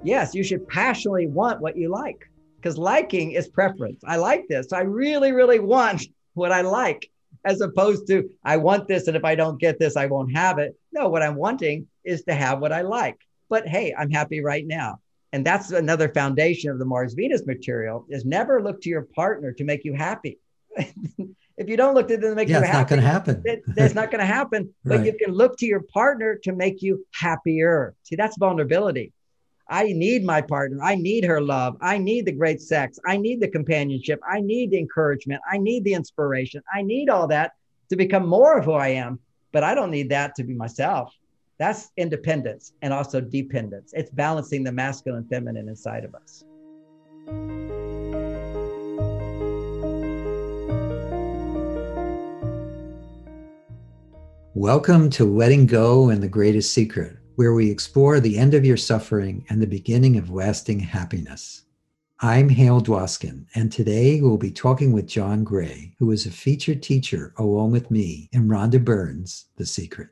yes, you should passionately want what you like, because liking is preference. I like this. I really, really want what I like, as opposed to I want this, and if I don't get this, I won't have it. No, what I'm wanting is to have what I like. But hey, I'm happy right now. And that's another foundation of the Mars Venus material, is never look to your partner to make you happy. If you don't look to them to make Yeah, you it's not going to happy, happen. that's not going to happen. But you Right. can look to your partner to make you happier. See, that's vulnerability. I need my partner. I need her love. I need the great sex. I need the companionship. I need the encouragement. I need the inspiration. I need all that to become more of who I am. But I don't need that to be myself. That's independence and also dependence. It's balancing the masculine and feminine inside of us. Welcome to Letting Go and the Greatest Secret, where we explore the end of your suffering and the beginning of lasting happiness. I'm Hale Dwoskin, and today we'll be talking with John Gray, who is a featured teacher along with me in Rhonda Byrne's The Secret.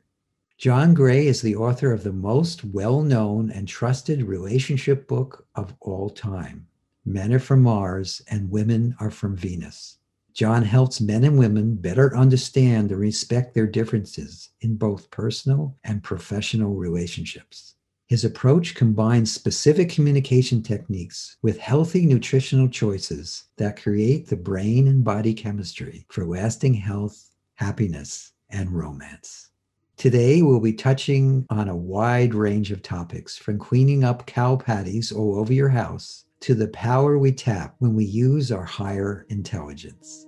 John Gray is the author of the most well-known and trusted relationship book of all time, Men Are From Mars and Women Are From Venus. John helps men and women better understand and respect their differences in both personal and professional relationships. His approach combines specific communication techniques with healthy nutritional choices that create the brain and body chemistry for lasting health, happiness, and romance. Today, we'll be touching on a wide range of topics, from cleaning up cow patties all over your house to the power we tap when we use our higher intelligence.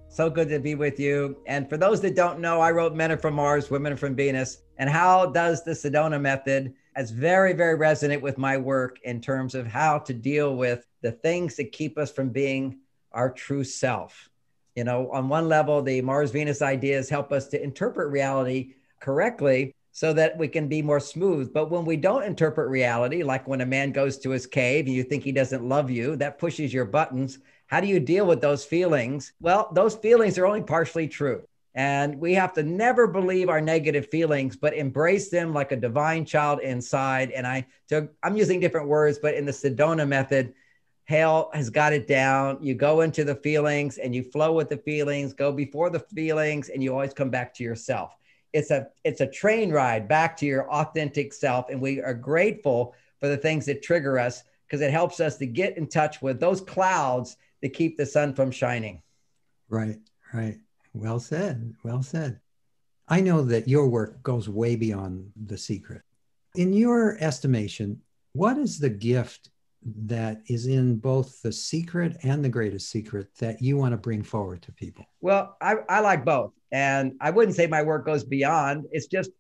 So good to be with you. And for those that don't know, I wrote Men Are From Mars, Women Are From Venus. And how does the Sedona method is very, very resonant with my work in terms of how to deal with the things that keep us from being our true self. You know, on one level, the Mars Venus ideas help us to interpret reality correctly so that we can be more smooth. But when we don't interpret reality, like when a man goes to his cave and you think he doesn't love you, that pushes your buttons. How do you deal with those feelings? Well, those feelings are only partially true. And we have to never believe our negative feelings, but embrace them like a divine child inside. And I'm using different words, but in the Sedona method, Hale has got it down. You go into the feelings and you flow with the feelings, go before the feelings, and you always come back to yourself. It's a train ride back to your authentic self. And we are grateful for the things that trigger us, because it helps us to get in touch with those clouds that keep the sun from shining. Right, right. Well said. Well said. I know that your work goes way beyond The Secret. In your estimation, what is the gift that is in both The Secret and The Greatest Secret that you want to bring forward to people? Well, I like both. And I wouldn't say my work goes beyond. It's just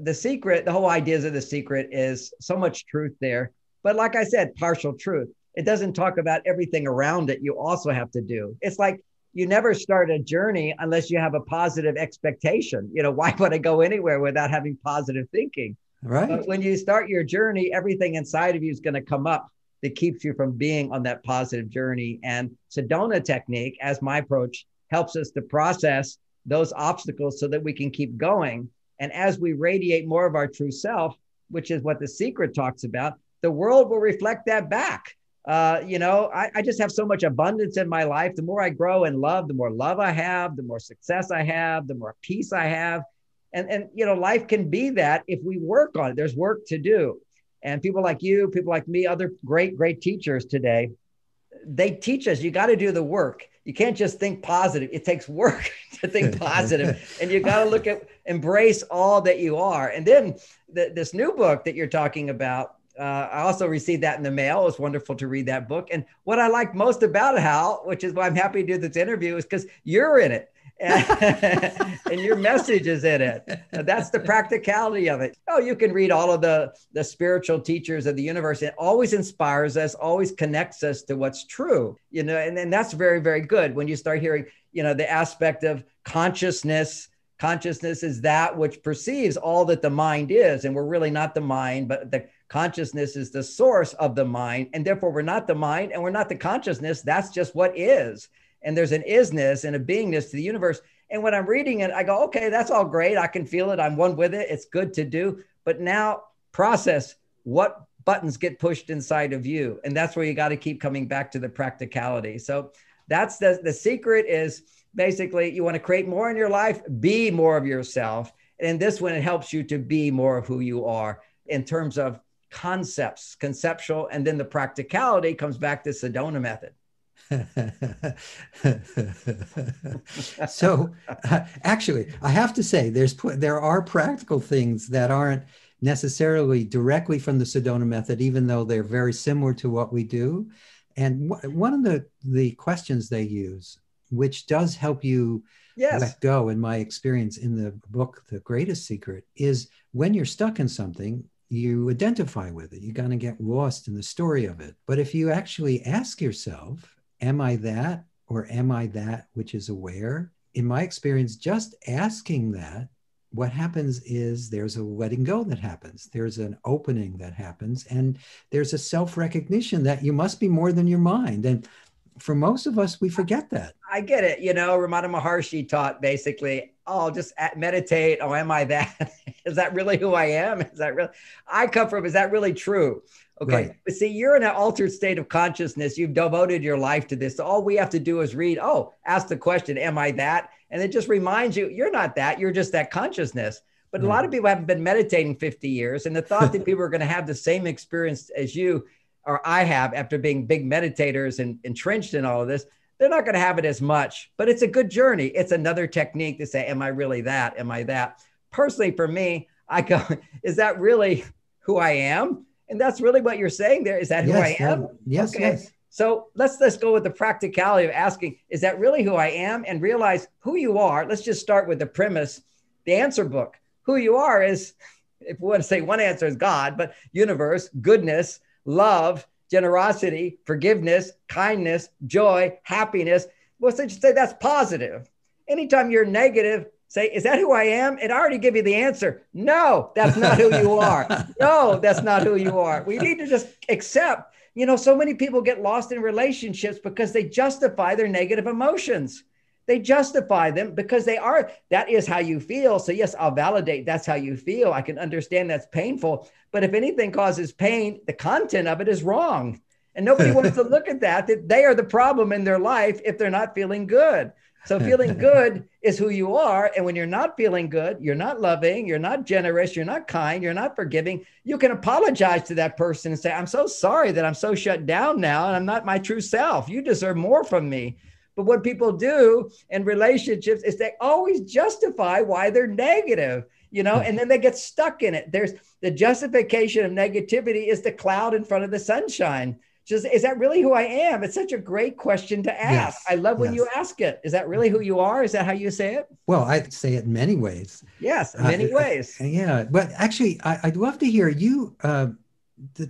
The Secret, the whole ideas of The Secret is so much truth there. But like I said, partial truth. It doesn't talk about everything around it you also have to do. It's like you never start a journey unless you have a positive expectation. You know, why would I go anywhere without having positive thinking? Right. But when you start your journey, everything inside of you is going to come up that keeps you from being on that positive journey. And Sedona technique, as my approach, helps us to process those obstacles so that we can keep going. And as we radiate more of our true self, which is what The Secret talks about, the world will reflect that back. I just have so much abundance in my life. The more I grow in love, the more love I have, the more success I have, the more peace I have. And life can be that if we work on it. There's work to do. And people like you, people like me, other great, great teachers today, they teach us you got to do the work. You can't just think positive. It takes work to think positive. And you got to embrace all that you are. And then this new book that you're talking about, I also received that in the mail. It was wonderful to read that book. And what I like most about it, Hal, which is why I'm happy to do this interview, is because you're in it. And your message is in it. That's the practicality of it. Oh, you can read all of the spiritual teachers of the universe. It always inspires us, always connects us to what's true, and that's very, very good. When you start hearing, the aspect of consciousness. Consciousness is that which perceives all that the mind is. And we're really not the mind, but the consciousness is the source of the mind. And therefore we're not the mind and we're not the consciousness. That's just what is. And there's an isness and a beingness to the universe. And when I'm reading it, I go, okay, that's all great. I can feel it. I'm one with it. It's good to do. But now process what buttons get pushed inside of you. And that's where you got to keep coming back to the practicality. So that's the secret is basically you want to create more in your life, be more of yourself. And in this one, it helps you to be more of who you are in terms of concepts, conceptual, and then the practicality comes back to Sedona method. So actually, I have to say there are practical things that aren't necessarily directly from the Sedona method, even though they're very similar to what we do. And one of the questions they use, which does help you let go, in my experience in the book, The Greatest Secret, is when you're stuck in something, you identify with it. You're going to get lost in the story of it. But if you actually ask yourself, am I that, or am I that which is aware? In my experience, just asking that, what happens is there's a letting go that happens. There's an opening that happens. And there's a self-recognition that you must be more than your mind. And for most of us, we forget that. I get it. Ramana Maharshi taught basically, just meditate. Oh, am I that? Is that really who I am? Is that really? I come from, is that really true? Okay. Right. But see, you're in an altered state of consciousness. You've devoted your life to this. So all we have to do is read, ask the question, am I that? And it just reminds you, you're not that. You're just that consciousness. But a lot of people haven't been meditating 50 years. And the thought that people are going to have the same experience as you or I have after being big meditators and entrenched in all of this, they're not going to have it as much. But it's a good journey. It's another technique to say, am I really that? Am I that? Personally, for me, I go, is that really who I am? And that's really what you're saying there. Is that who I am? Yes, okay. Yes. So let's go with the practicality of asking, is that really who I am? And realize who you are. Let's just start with the premise, the answer book. Who you are is, if we want to say one answer is God, but universe, goodness, love, generosity, forgiveness, kindness, joy, happiness. Well, so just say that's positive. Anytime you're negative, say, is that who I am? It already give you the answer. No, that's not who you are. No, that's not who you are. We need to just accept, so many people get lost in relationships because they justify their negative emotions. They justify them because that is how you feel. So yes, I'll validate that's how you feel. I can understand that's painful. But if anything causes pain, the content of it is wrong. And nobody wants to look at that they are the problem in their life if they're not feeling good. So feeling good is who you are. And when you're not feeling good, you're not loving, you're not generous, you're not kind, you're not forgiving. You can apologize to that person and say, I'm so sorry that I'm so shut down now and I'm not my true self. You deserve more from me. But what people do in relationships is they always justify why they're negative, and then they get stuck in it. There's the justification of negativity is the cloud in front of the sunshine. Just, is that really who I am? It's such a great question to ask. Yes, I love when you ask it. Is that really who you are? Is that how you say it? Well, I say it in many ways. Yes, in many ways. Yeah, but actually, I'd love to hear you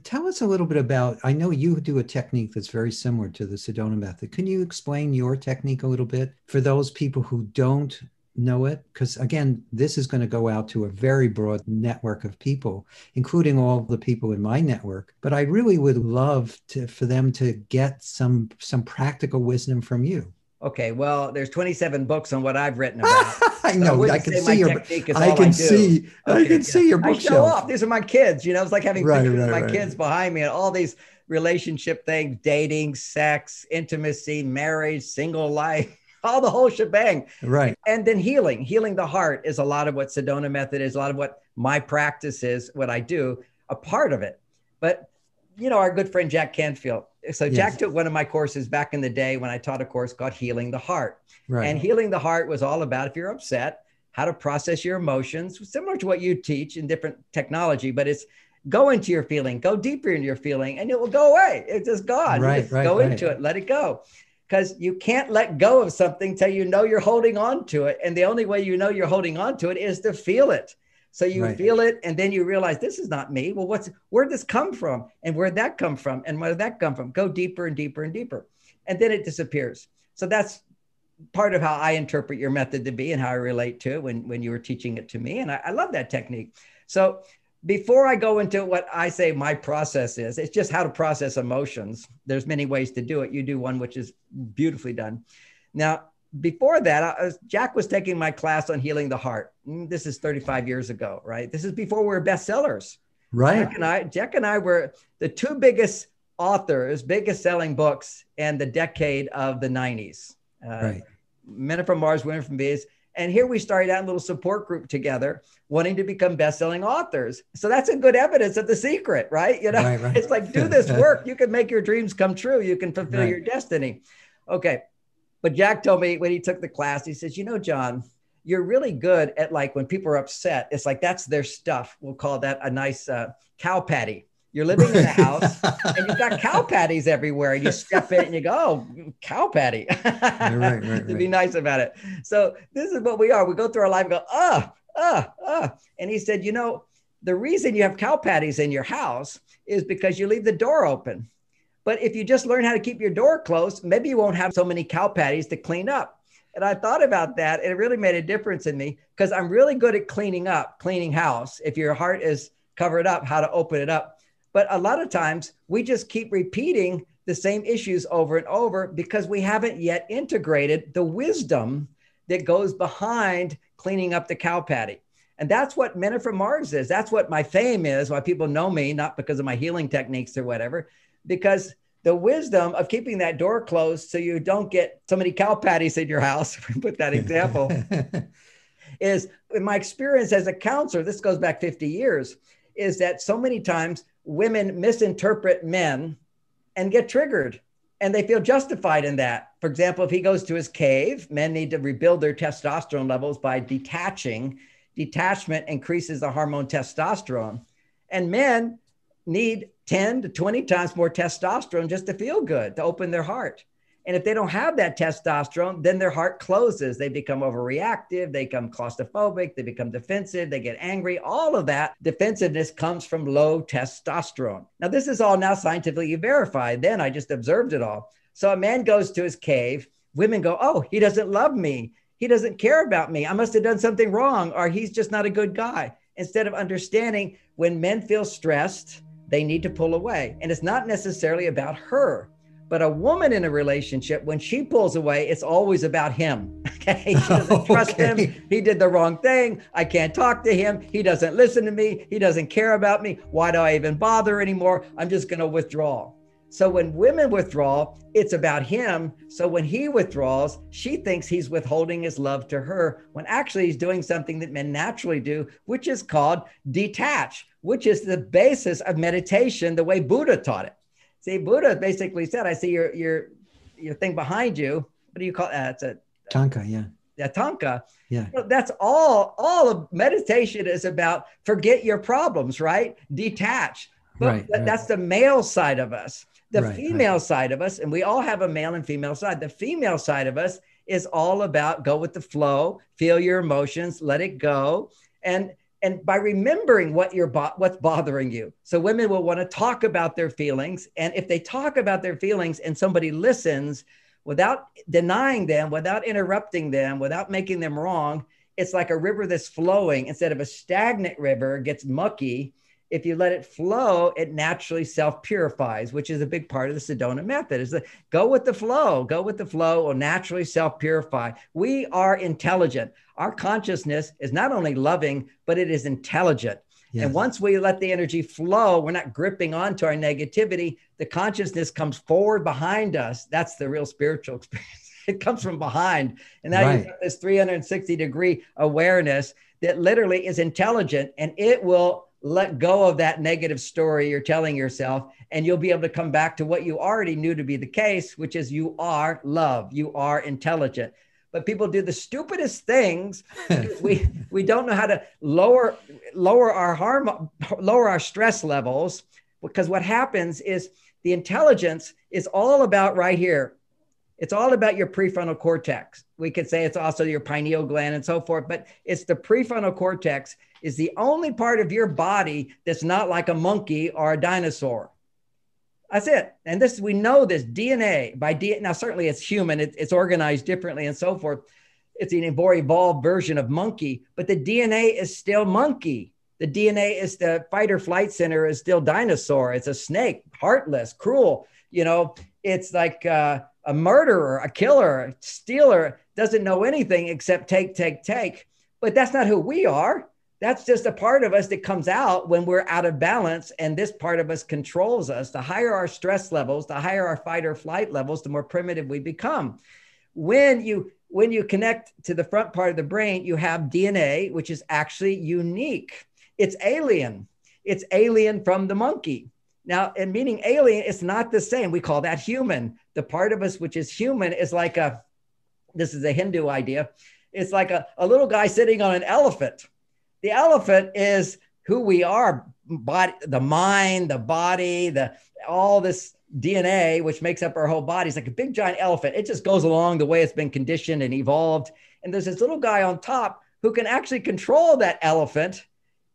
tell us a little bit about, I know you do a technique that's very similar to the Sedona method. Can you explain your technique a little bit for those people who don't know it? Because again, this is going to go out to a very broad network of people, including all the people in my network. But I really would love for them to get some practical wisdom from you. Okay, well, there's 27 books on what I've written about. I know. I can see your. I can see your bookshelf. I show off. These are my kids. It's like having pictures of my kids behind me and all these relationship things: dating, sex, intimacy, marriage, single life, all the whole shebang. Right. And then healing the heart is a lot of what Sedona method is. A lot of what my practice is. What I do, a part of it. But our good friend Jack Canfield. So Jack took one of my courses back in the day when I taught a course called Healing the Heart. Right. And Healing the Heart was all about, if you're upset, how to process your emotions, similar to what you teach in different technology, but it's go into your feeling, go deeper into your feeling, and it will go away. It's just gone. Go into it, let it go. Because you can't let go of something till you know you're holding on to it. And the only way you know you're holding on to it is to feel it. So you feel it, and then you realize this is not me. Well, where'd this come from? And where'd that come from? And where'd that come from? Go deeper and deeper and deeper. And then it disappears. So that's part of how I interpret your method to be and how I relate to it when you were teaching it to me. And I love that technique. So before I go into what I say my process is, it's just how to process emotions. There's many ways to do it. You do one which is beautifully done. Now, before that, Jack was taking my class on healing the heart. This is 35 years ago, right? This is before we were bestsellers. Right. Jack and I were the two biggest authors, biggest selling books in the decade of the 90s. Right. Men Are From Mars, Women Are From Venus. And here we started out in a little support group together, wanting to become best-selling authors. So that's a good evidence of The Secret, right? You know, right. It's like, do this work. You can make your dreams come true. You can fulfill your destiny. Okay. But Jack told me when he took the class, he says, you know, John, you're really good at, like, when people are upset, it's like, that's their stuff. We'll call that a nice cow patty. You're living in a house and you've got cow patties everywhere. And you step in and you go, oh, cow patty. Right. To be nice about it. So this is what we are. We go through our life and go, And he said, you know, the reason you have cow patties in your house is because you leave the door open. But if you just learn how to keep your door closed, maybe you won't have so many cow patties to clean up. And I thought about that. And it really made a difference in me because I'm really good at cleaning house. If your heart is covered up, how to open it up. But a lot of times we just keep repeating the same issues over and over because we haven't yet integrated the wisdom that goes behind cleaning up the cow patty. And that's what Men Are From Mars is. That's what my fame is, why people know me, not because of my healing techniques or whatever, because the wisdom of keeping that door closed so you don't get so many cow patties in your house, if we put that example, is in my experience as a counselor, this goes back 50 years, is that so many times women misinterpret men and get triggered and they feel justified in that. For example, if he goes to his cave, men need to rebuild their testosterone levels by detaching. Detachment increases the hormone testosterone. And men need 10 to 20 times more testosterone just to feel good, to open their heart. And if they don't have that testosterone, then their heart closes. They become overreactive. They become claustrophobic. They become defensive. They get angry. All of that defensiveness comes from low testosterone. Now, this is all now scientifically verified. Then I just observed it all. So a man goes to his cave. Women go, oh, he doesn't love me. He doesn't care about me. I must have done something wrong, or he's just not a good guy. Instead of understanding when men feel stressed, they need to pull away. And it's not necessarily about her. But a woman in a relationship, when she pulls away, it's always about him. Okay. She doesn't trust him. He did the wrong thing. I can't talk to him. He doesn't listen to me. He doesn't care about me. Why do I even bother anymore? I'm just going to withdraw. So when women withdraw, it's about him. So when he withdraws, she thinks he's withholding his love to her, when actually he's doing something that men naturally do, which is called detach, which is the basis of meditation, the way Buddha taught it. See, Buddha basically said, I see your thing behind you. What do you call it? It's a Tanka, yeah. Yeah, Tanka. Yeah. So that's all of meditation is about. Forget your problems, right? Detach. But that's the male side of us. The female side of us, and we all have a male and female side. The female side of us is all about go with the flow, feel your emotions, let it go. And by remembering what's bothering you. So women will want to talk about their feelings. And if they talk about their feelings and somebody listens without denying them, without interrupting them, without making them wrong, it's like a river that's flowing. Instead of a stagnant river, gets mucky. If you let it flow, it naturally self-purifies, which is a big part of the Sedona method, is go with the flow will naturally self-purify. We are intelligent. Our consciousness is not only loving, but it is intelligent. Yes. And once we let the energy flow, we're not gripping onto our negativity. The consciousness comes forward behind us. That's the real spiritual experience. It comes from behind. And now you've got this 360-degree awareness that literally is intelligent, and it will let go of that negative story you're telling yourself, and you'll be able to come back to what you already knew to be the case, which is you are love, you are intelligent. But people do the stupidest things. we don't know how to lower our stress levels, because what happens is the intelligence is all about right here. It's all about your prefrontal cortex. We could say it's also your pineal gland and so forth, but it's the prefrontal cortex is the only part of your body that's not like a monkey or a dinosaur. That's it. And this, we know this DNA by DNA. Now, certainly it's human. It's organized differently and so forth. It's a more evolved version of monkey, but the DNA is still monkey. The DNA is the fight or flight center is still dinosaur. It's a snake, heartless, cruel. You know, it's like a murderer, a killer, a stealer. doesn't know anything except take, take, take. But that's not who we are. That's just a part of us that comes out when we're out of balance. And this part of us controls us. The higher our stress levels, the higher our fight or flight levels, the more primitive we become. When you connect to the front part of the brain, you have DNA, which is actually unique. It's alien. It's alien from the monkey. Now, and meaning alien, it's not the same. We call that human. The part of us which is human is like this is a Hindu idea. It's like a little guy sitting on an elephant. The elephant is who we are, the mind, the body, all this DNA, which makes up our whole body. It's like a big giant elephant. It just goes along the way it's been conditioned and evolved. And there's this little guy on top who can actually control that elephant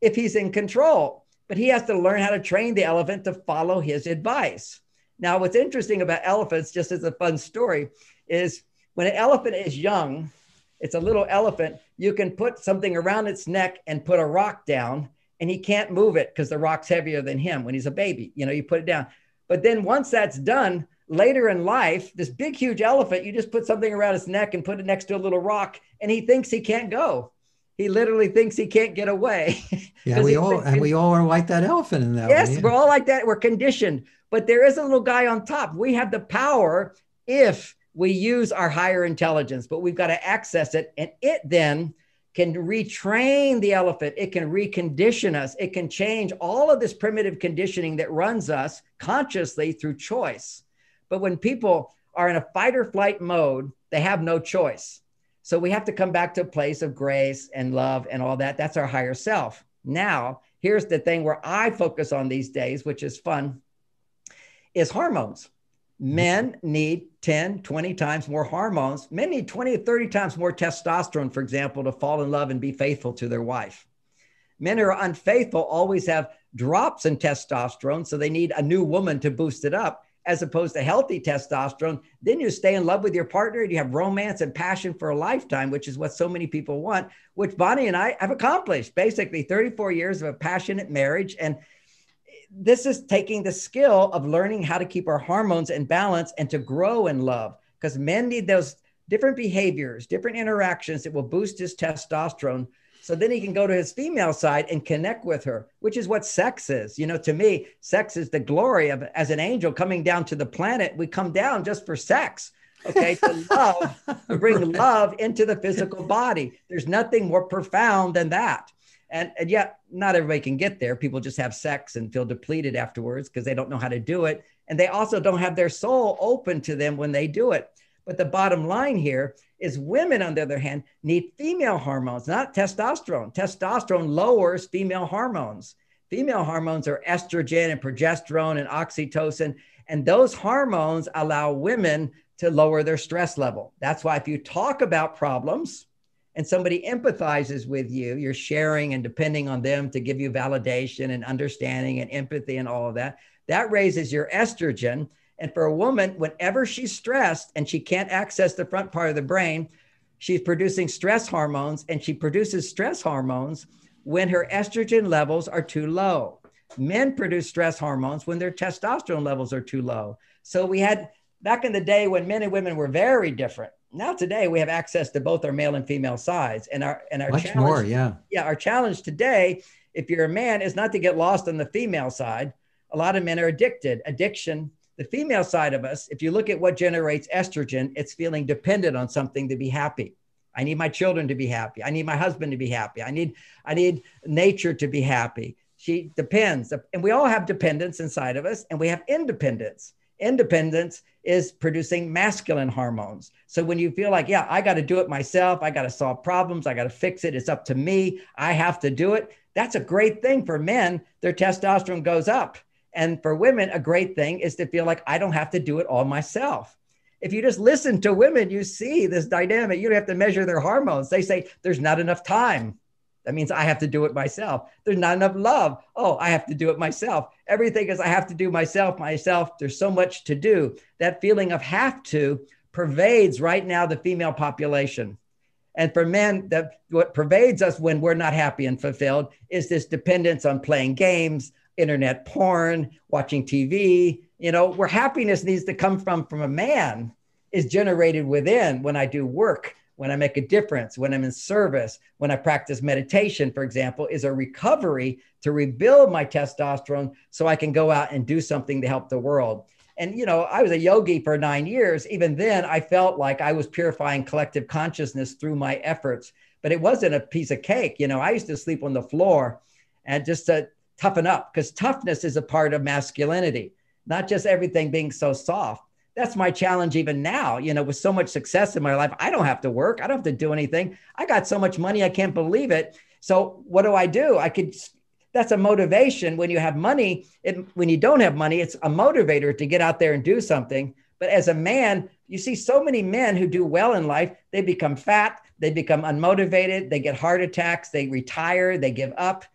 if he's in control. But he has to learn how to train the elephant to follow his advice. Now, what's interesting about elephants, just as a fun story, is when an elephant is young, it's a little elephant, you can put something around its neck and put a rock down, and he can't move it because the rock's heavier than him when he's a baby. You put it down. But then once that's done, later in life, this big, huge elephant, you just put something around his neck and put it next to a little rock, and he thinks he can't go. He literally thinks he can't get away. Yeah, we all are like that elephant in that way. Yes, we're all like that. We're conditioned. But there is a little guy on top. We have the power if we use our higher intelligence, but we've got to access it. And it then can retrain the elephant. It can recondition us. It can change all of this primitive conditioning that runs us consciously through choice. But when people are in a fight or flight mode, they have no choice. So we have to come back to a place of grace and love and all that. That's our higher self. Now, here's the thing where I focus on these days, which is fun, is hormones. Men need 10, 20 times more hormones. Men need 20 to 30 times more testosterone, for example, to fall in love and be faithful to their wife. Men who are unfaithful always have drops in testosterone, so they need a new woman to boost it up, as opposed to healthy testosterone. Then you stay in love with your partner and you have romance and passion for a lifetime, which is what so many people want, which Bonnie and I have accomplished. Basically 34 years of a passionate marriage. And this is taking the skill of learning how to keep our hormones in balance and to grow in love, because men need those different behaviors, different interactions that will boost his testosterone. So then he can go to his female side and connect with her, which is what sex is. To me, sex is the glory of, as an angel coming down to the planet, we come down just for sex, okay, to love, to bring love into the physical body. There's nothing more profound than that. And yet not everybody can get there. People just have sex and feel depleted afterwards because they don't know how to do it. And they also don't have their soul open to them when they do it. But the bottom line here is women, on the other hand, need female hormones, not testosterone. Testosterone lowers female hormones. Female hormones are estrogen and progesterone and oxytocin. And those hormones allow women to lower their stress level. That's why if you talk about problems and somebody empathizes with you, you're sharing and depending on them to give you validation and understanding and empathy and all of that, that raises your estrogen. And for a woman, whenever she's stressed and she can't access the front part of the brain, she's producing stress hormones, and she produces stress hormones when her estrogen levels are too low. Men produce stress hormones when their testosterone levels are too low. So we had, back in the day when men and women were very different. Now today we have access to both our male and female sides, and our much challenge, more, yeah. Our challenge today, if you're a man, is not to get lost on the female side. A lot of men are addicted. Addiction, the female side of us, if you look at what generates estrogen, it's feeling dependent on something to be happy. I need my children to be happy. I need my husband to be happy. I need nature to be happy. She depends, and we all have dependence inside of us, and we have independence. Independence is producing masculine hormones. So when you feel like, yeah, I got to do it myself, I got to solve problems, I got to fix it, it's up to me, I have to do it. That's a great thing for men. Their testosterone goes up. And for women, a great thing is to feel like I don't have to do it all myself. If you just listen to women, you see this dynamic. You don't have to measure their hormones. They say there's not enough time. That means I have to do it myself. There's not enough love. Oh, I have to do it myself. Everything is I have to do myself. There's so much to do. That feeling of have to pervades right now the female population. And for men, what pervades us when we're not happy and fulfilled is this dependence on playing games, internet porn, watching TV, where happiness needs to come from a man is generated within when I do work. when I make a difference, when I'm in service, when I practice meditation, for example, is a recovery to rebuild my testosterone so I can go out and do something to help the world. And, I was a yogi for 9 years. Even then, I felt like I was purifying collective consciousness through my efforts, but it wasn't a piece of cake. I used to sleep on the floor and just to toughen up, because toughness is a part of masculinity, not just everything being so soft. That's my challenge even now, with so much success in my life. I don't have to work. I don't have to do anything. I got so much money, I can't believe it. So what do? That's a motivation. When you have money, when you don't have money, it's a motivator to get out there and do something. But as a man, you see so many men who do well in life, they become fat, they become unmotivated, they get heart attacks, they retire, they give up.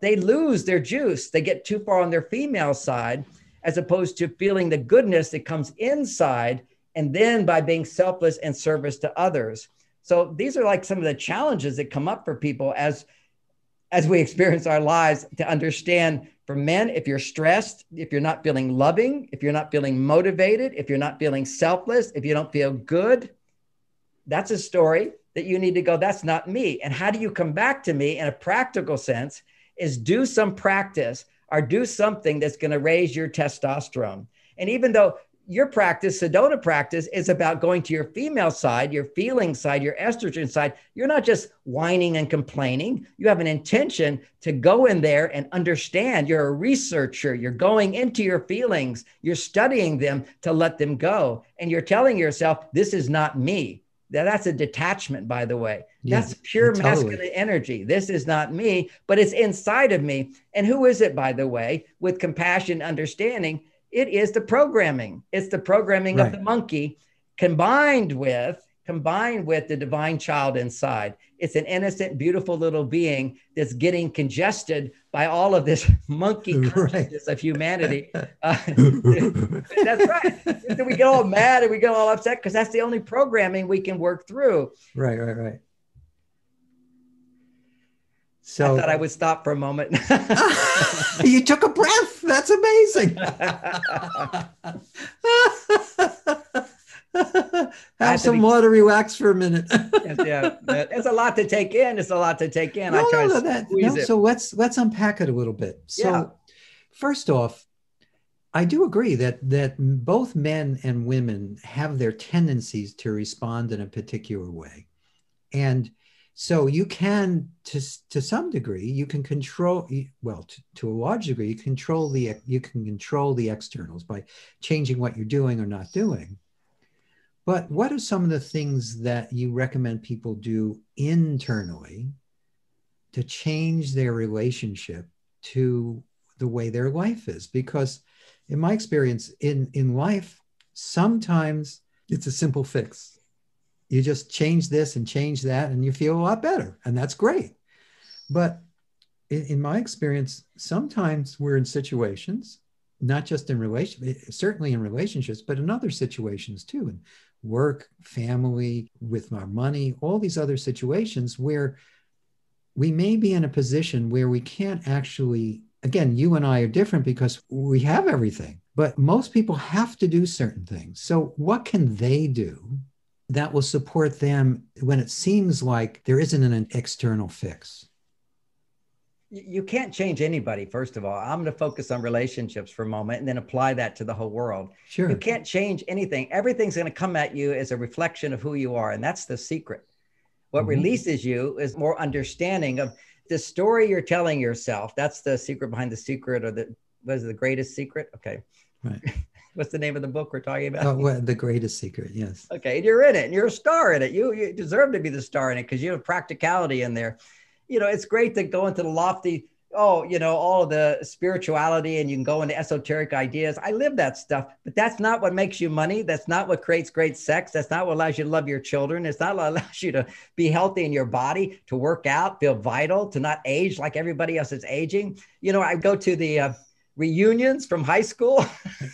They lose their juice. They get too far on their female side, as opposed to feeling the goodness that comes inside, and then by being selfless and service to others. So these are like some of the challenges that come up for people as we experience our lives, to understand for men, if you're stressed, if you're not feeling loving, if you're not feeling motivated, if you're not feeling selfless, if you don't feel good, that's a story that you need to go, that's not me. And how do you come back to me in a practical sense is do some practice or do something that's going to raise your testosterone. And even though your practice, Sedona practice, is about going to your female side, your feeling side, your estrogen side, you're not just whining and complaining. You have an intention to go in there and understand. You're a researcher. You're going into your feelings. You're studying them to let them go. And you're telling yourself, this is not me. That's a detachment, by the way. Yes, that's pure totally. masculine energy. This is not me, but it's inside of me. And who is it, by the way? With compassion, understanding, it is the programming. It's the programming of the monkey combined with the divine child inside. It's an innocent, beautiful little being that's getting congested by all of this monkey consciousness of humanity. That's right. We get all mad and we get all upset because that's the only programming we can work through. Right. So I thought I would stop for a moment. You took a breath. That's amazing. Have some water, relax for a minute. Yeah, it's a lot to take in. So let's unpack it a little bit. So first off, I do agree that both men and women have their tendencies to respond in a particular way. And so you can, to some degree, you can control, well, to a large degree, you can control the externals by changing what you're doing or not doing. But what are some of the things that you recommend people do internally to change their relationship to the way their life is? Because in my experience in life, sometimes it's a simple fix. You just change this and change that and you feel a lot better. And that's great. But in my experience, sometimes we're in situations, not just certainly in relationships, but in other situations too, in work, family, with our money, all these other situations where we may be in a position where we can't actually, again, you and I are different because we have everything, but most people have to do certain things. So what can they do that will support them when it seems like there isn't an external fix? You can't change anybody, first of all. I'm going to focus on relationships for a moment and then apply that to the whole world. Sure. You can't change anything. Everything's going to come at you as a reflection of who you are. And that's the secret. What releases you is more understanding of the story you're telling yourself. That's the secret behind the secret, or the greatest secret. Okay. Right. What's the name of the book we're talking about? Oh, well, The Greatest Secret. Yes. Okay. And you're in it and you're a star in it. You deserve to be the star in it because you have practicality in there. It's great to go into the lofty, all of the spirituality, and you can go into esoteric ideas. I live that stuff, but that's not what makes you money. That's not what creates great sex. That's not what allows you to love your children. It's not what allows you to be healthy in your body, to work out, feel vital, to not age like everybody else is aging. I go to the reunions from high school.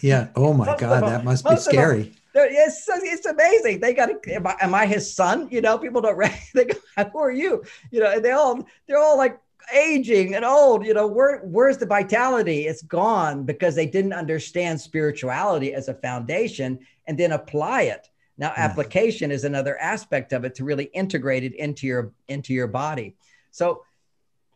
Yeah. Oh my God, that must be scary. It's amazing. They got to, am I his son? People don't, they go, who are you? And they're all like aging and old, where's the vitality? It's gone because they didn't understand spirituality as a foundation and then apply it. Now, Yes. application is another aspect of it to really integrate it into your body. So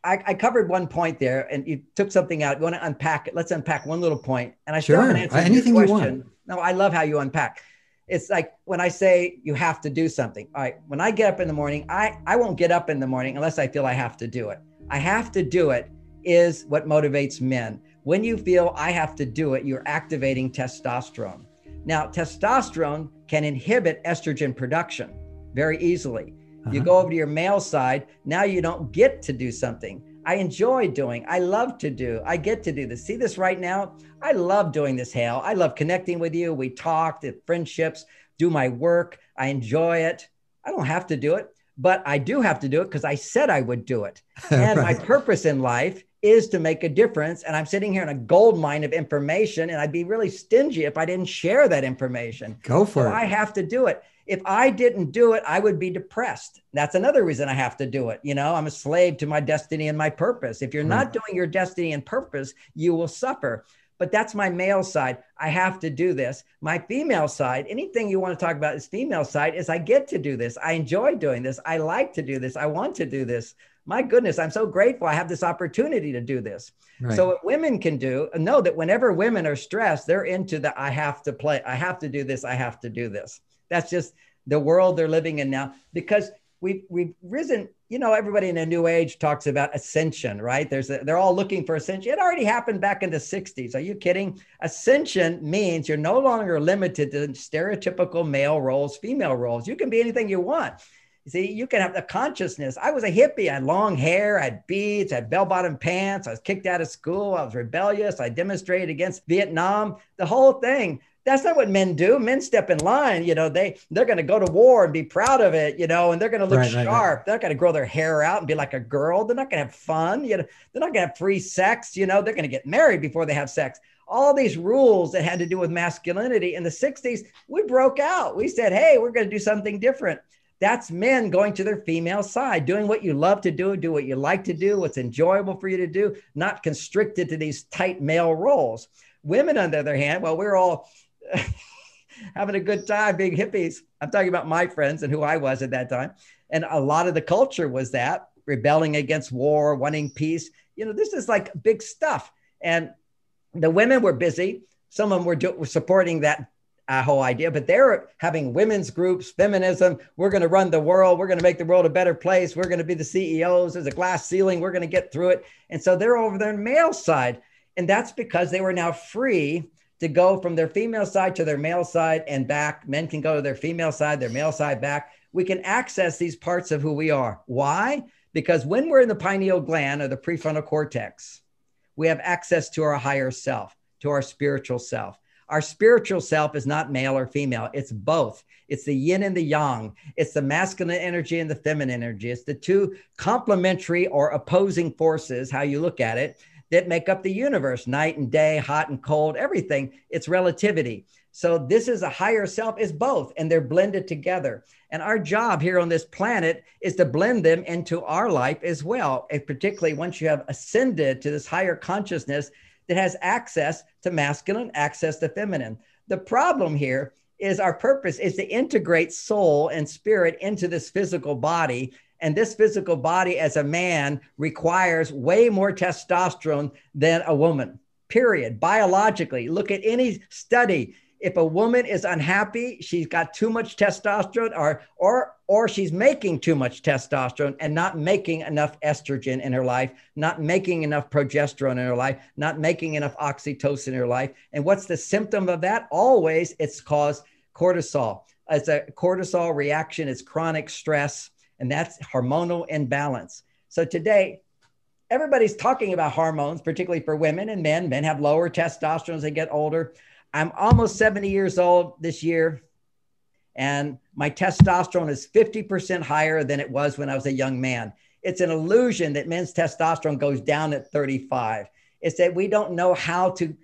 I covered one point there and you took something out. You want to unpack it. Let's unpack one little point. And I still haven't answered Anything your you question. want. No, I love how you unpack. It's like when I say you have to do something. All right. When I get up in the morning, I won't get up in the morning unless I feel I have to do it. I have to do it is what motivates men. When you feel I have to do it, you're activating testosterone. Now, testosterone can inhibit estrogen production very easily. You go over to your male side, now you don't get to do something. I enjoy doing, I love to do, I get to do this. See this right now? I love doing this, Hale. I love connecting with you. We talked at friendships, do my work. I enjoy it. I don't have to do it, but I do have to do it because I said I would do it. And my purpose in life is to make a difference. And I'm sitting here in a gold mine of information, and I'd be really stingy if I didn't share that information. Go for it. I have to do it. If I didn't do it, I would be depressed. That's another reason I have to do it. You know, I'm a slave to my destiny and my purpose. If you're not doing your destiny and purpose, you will suffer. But that's my male side. I have to do this. My female side, anything you want to talk about is female side, is I get to do this. I enjoy doing this. I like to do this. I want to do this. My goodness, I'm so grateful I have this opportunity to do this. Right. So what women can do, know that whenever women are stressed, they're into the I have to play. I have to do this. I have to do this. That's just the world they're living in now, because we've risen. You know, everybody in the new age talks about ascension, right? They're all looking for ascension. It already happened back in the 60s. Are you kidding? Ascension means you're no longer limited to stereotypical male roles, female roles. You can be anything you want. You see, you can have the consciousness. I was a hippie. I had long hair, I had beads, I had bell-bottom pants. I was kicked out of school. I was rebellious. I demonstrated against Vietnam, the whole thing. That's not what men do. Men step in line. You know, they're going to go to war and be proud of it, you know, and they're going to look sharp. They're not going to grow their hair out and be like a girl. They're not going to have fun. You know, they're not going to have free sex. You know, they're going to get married before they have sex. All these rules that had to do with masculinity in the 60s, we broke out. We said, hey, we're going to do something different. That's men going to their female side, doing what you love to do what you like to do, what's enjoyable for you to do, not constricted to these tight male roles. Women, on the other hand, well, we're all having a good time being hippies. I'm talking about my friends and who I was at that time. And a lot of the culture was that, rebelling against war, wanting peace. You know, this is like big stuff. And the women were busy. Some of them were supporting that whole idea, but they're having women's groups, feminism. We're going to run the world. We're going to make the world a better place. We're going to be the CEOs. There's a glass ceiling. We're going to get through it. And so they're over their male side. And that's because they were now free to go from their female side to their male side and back. Men can go to their female side, their male side back. We can access these parts of who we are. Why? Because when we're in the pineal gland or the prefrontal cortex, we have access to our higher self, to our spiritual self. Our spiritual self is not male or female. It's both. It's the yin and the yang. It's the masculine energy and the feminine energy. It's the two complementary or opposing forces, how you look at it, that make up the universe, night and day, hot and cold, everything. It's relativity. So this is a higher self, is both, and they're blended together. And our job here on this planet is to blend them into our life as well. And particularly once you have ascended to this higher consciousness that has access to masculine, access to feminine. The problem here is our purpose is to integrate soul and spirit into this physical body. And this physical body as a man requires way more testosterone than a woman, period. Biologically, look at any study. If a woman is unhappy, she's got too much testosterone or she's making too much testosterone and not making enough estrogen in her life, not making enough progesterone in her life, not making enough oxytocin in her life. And what's the symptom of that? Always it's caused cortisol. It's a cortisol reaction. It's chronic stress. And that's hormonal imbalance. So today, everybody's talking about hormones, particularly for women and men. Men have lower testosterone as they get older. I'm almost 70 years old this year, and my testosterone is 50% higher than it was when I was a young man. It's an illusion that men's testosterone goes down at 35. It's that we don't know how to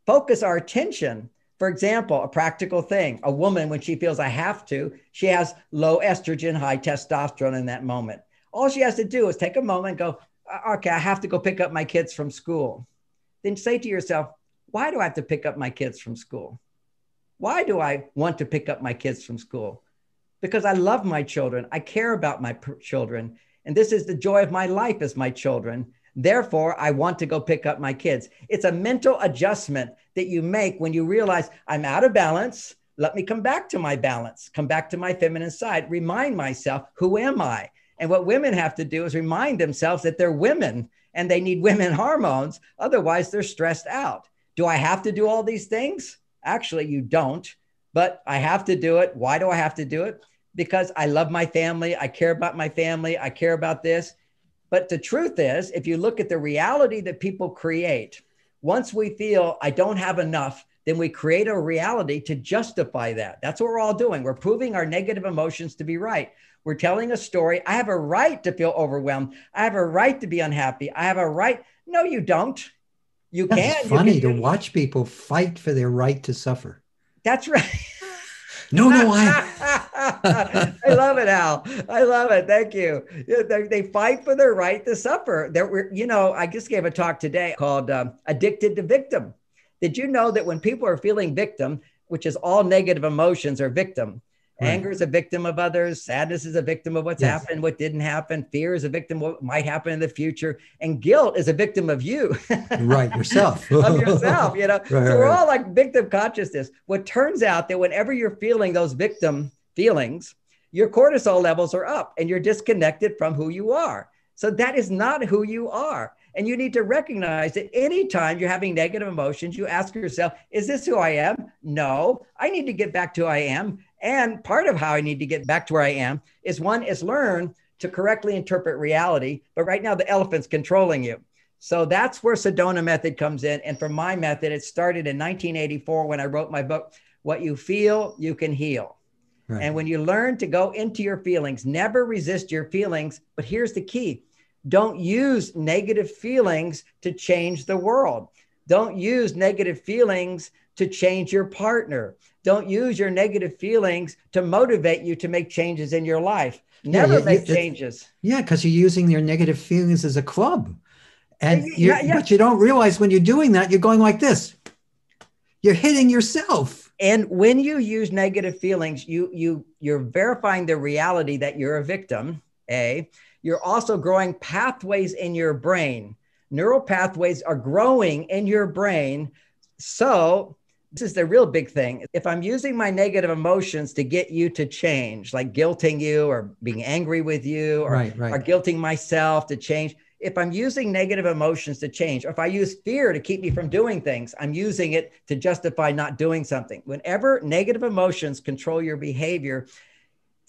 focus our attention. For example, a practical thing, a woman, when she feels I have to, she has low estrogen, high testosterone in that moment. All she has to do is take a moment and go, okay, I have to go pick up my kids from school. Then say to yourself, why do I have to pick up my kids from school? Why do I want to pick up my kids from school? Because I love my children. I care about my children. And this is the joy of my life as my children. Therefore, I want to go pick up my kids. It's a mental adjustment that you make when you realize I'm out of balance. Let me come back to my balance, come back to my feminine side, remind myself, who am I? And what women have to do is remind themselves that they're women and they need women hormones. Otherwise, they're stressed out. Do I have to do all these things? Actually, you don't, but I have to do it. Why do I have to do it? Because I love my family. I care about my family. I care about this. But the truth is, if you look at the reality that people create, once we feel I don't have enough, then we create a reality to justify that. That's what we're all doing. We're proving our negative emotions to be right. We're telling a story. I have a right to feel overwhelmed. I have a right to be unhappy. I have a right. No, you don't. You can. It's funny to watch people fight for their right to suffer. That's right. No, I love it, Al. I love it. Thank you. They fight for their right to suffer. I just gave a talk today called Addicted to Victim. Did you know that when people are feeling victim, which is all negative emotions are victim, right. Anger is a victim of others. Sadness is a victim of what's happened, what didn't happen. Fear is a victim of what might happen in the future. And guilt is a victim of you. Right, yourself. Of yourself, So we're all like victim consciousness. What turns out that whenever you're feeling those victim feelings, your cortisol levels are up and you're disconnected from who you are. So that is not who you are. And you need to recognize that anytime you're having negative emotions, you ask yourself, is this who I am? No, I need to get back to who I am. And part of how I need to get back to where I am is learn to correctly interpret reality. But right now, the elephant's controlling you. So that's where Sedona method comes in. And for my method, it started in 1984 when I wrote my book, What You Feel, You Can Heal. Right. And when you learn to go into your feelings, never resist your feelings. But here's the key. Don't use negative feelings to change the world. Don't use negative feelings to change your partner. Don't use your negative feelings to motivate you to make changes in your life. Never make changes. Yeah, because you're using your negative feelings as a club. And but you don't realize when you're doing that, you're going like this. You're hitting yourself. And when you use negative feelings, you're verifying the reality that you're a victim, A. You're also growing pathways in your brain. Neural pathways are growing in your brain. So this is the real big thing. If I'm using my negative emotions to get you to change, like guilting you or being angry with you or guilting myself to change, if I'm using negative emotions to change, or if I use fear to keep me from doing things, I'm using it to justify not doing something. Whenever negative emotions control your behavior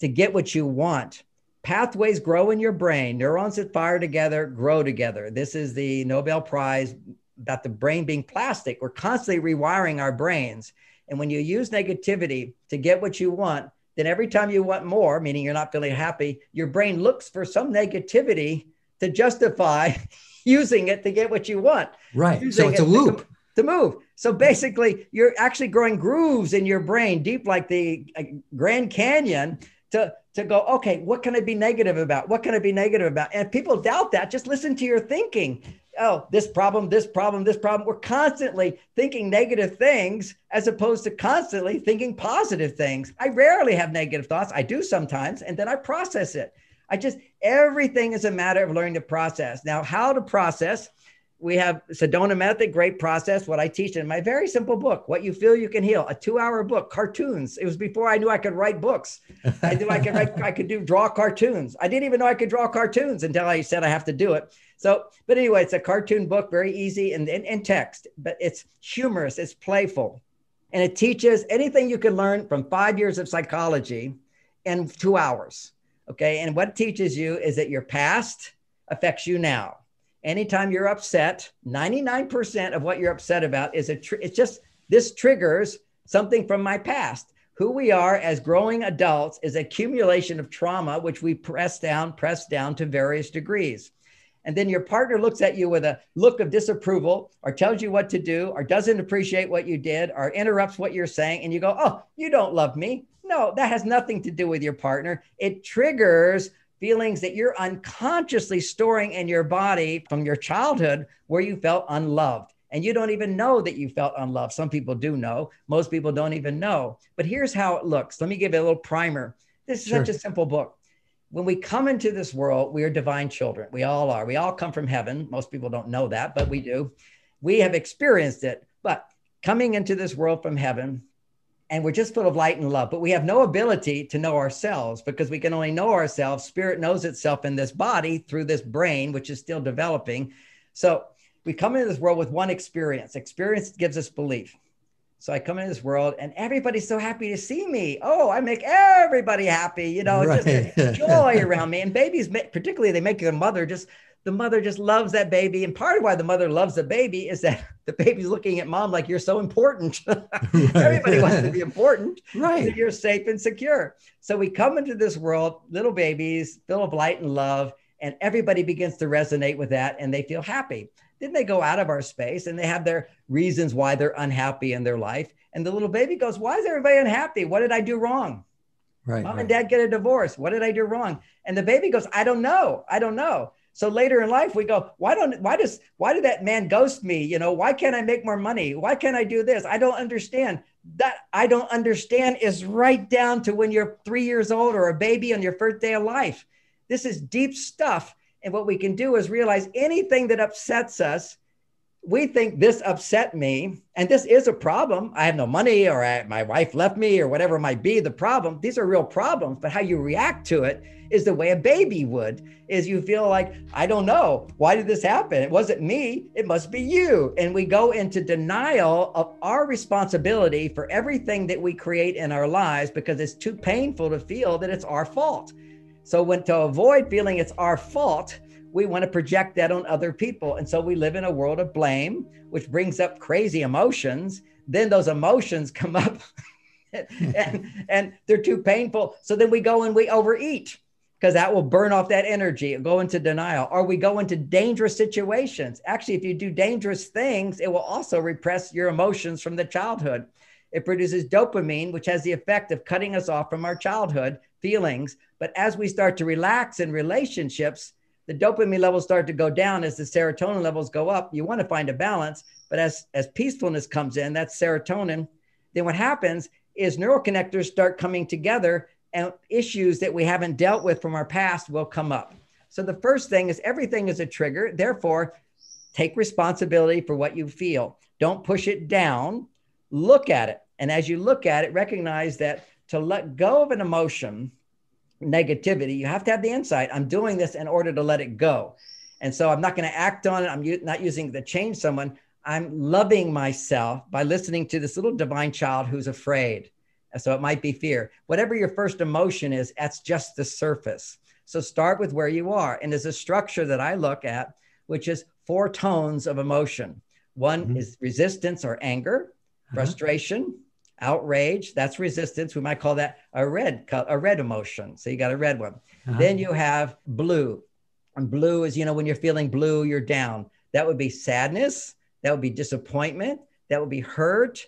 to get what you want, pathways grow in your brain. Neurons that fire together grow together. This is the Nobel Prize about the brain being plastic. We're constantly rewiring our brains. And when you use negativity to get what you want, then every time you want more, meaning you're not feeling happy, your brain looks for some negativity to justify using it to get what you want. Right. So it's a loop. To move. So basically, you're actually growing grooves in your brain, deep like the Grand Canyon, to go, okay, what can I be negative about? What can I be negative about? And if people doubt that, just listen to your thinking. Oh, this problem, this problem, this problem. We're constantly thinking negative things as opposed to constantly thinking positive things. I rarely have negative thoughts. I do sometimes, and then I process it. Everything is a matter of learning to process. Now, how to process? We have Sedona Method, great process. What I teach in my very simple book, What You Feel, You Can Heal, a 2-hour book, cartoons. It was before I knew I could write books. I could draw cartoons. I didn't even know I could draw cartoons until I said I have to do it. But anyway, it's a cartoon book, very easy and in text, but it's humorous, it's playful. And it teaches anything you can learn from 5 years of psychology in 2 hours. Okay. And what it teaches you is that your past affects you now. Anytime you're upset, 99% of what you're upset about is this triggers something from my past. Who we are as growing adults is accumulation of trauma, which we press down to various degrees. And then your partner looks at you with a look of disapproval or tells you what to do or doesn't appreciate what you did or interrupts what you're saying. And you go, oh, you don't love me. No, that has nothing to do with your partner. It triggers feelings that you're unconsciously storing in your body from your childhood where you felt unloved. And you don't even know that you felt unloved. Some people do know. Most people don't even know. But here's how it looks. Let me give you a little primer. This is such a simple book. When we come into this world, we are divine children. We all are. We all come from heaven. Most people don't know that, but we do. We have experienced it. But coming into this world from heaven, and we're just full of light and love, but we have no ability to know ourselves because we can only know ourselves. Spirit knows itself in this body through this brain, which is still developing. So we come into this world with one experience. Experience gives us belief. So I come into this world and everybody's so happy to see me. Oh, I make everybody happy. You know, it's just joy around me. And babies, particularly, they make the mother just loves that baby. And part of why the mother loves the baby is that the baby's looking at mom like, you're so important. Everybody wants to be important. Right. So you're safe and secure. So we come into this world, little babies, full of light and love, and everybody begins to resonate with that and they feel happy. Then they go out of our space and they have their reasons why they're unhappy in their life. And the little baby goes, why is everybody unhappy? What did I do wrong? Right. Mom and dad get a divorce. What did I do wrong? And the baby goes, I don't know. So later in life, we go, why did that man ghost me? You know, why can't I make more money? Why can't I do this? I don't understand. That I don't understand is right down to when you're 3 years old or a baby on your first day of life. This is deep stuff. And what we can do is realize anything that upsets us, we think this upset me, and this is a problem. I have no money, or my wife left me, or whatever might be the problem. These are real problems, but how you react to it is the way a baby would, is you feel like, I don't know, why did this happen? It wasn't me, it must be you. And we go into denial of our responsibility for everything that we create in our lives because it's too painful to feel that it's our fault. So to avoid feeling it's our fault, we want to project that on other people. And so we live in a world of blame, which brings up crazy emotions. Then those emotions come up and they're too painful. So then we go and we overeat because that will burn off that energy, go into denial, or we go into dangerous situations. Actually, if you do dangerous things, it will also repress your emotions from the childhood. It produces dopamine, which has the effect of cutting us off from our childhood feelings. But as we start to relax in relationships, the dopamine levels start to go down as the serotonin levels go up. You want to find a balance, but as peacefulness comes in, that's serotonin, then what happens is neural connectors start coming together and issues that we haven't dealt with from our past will come up. So the first thing is everything is a trigger. Therefore, take responsibility for what you feel. Don't push it down. Look at it. And as you look at it, recognize that to let go of an emotion, negativity, you have to have the insight. I'm doing this in order to let it go. And so I'm not going to act on it. I'm not using it to change someone. I'm loving myself by listening to this little divine child who's afraid. So it might be fear. Whatever your first emotion is, that's just the surface. So start with where you are. And there's a structure that I look at, which is 4 tones of emotion. One is resistance or anger, frustration, outrage. That's resistance. We might call that a red emotion. So you got a red one. Then you have blue. And blue is, when you're feeling blue, you're down. That would be sadness. That would be disappointment. That would be hurt,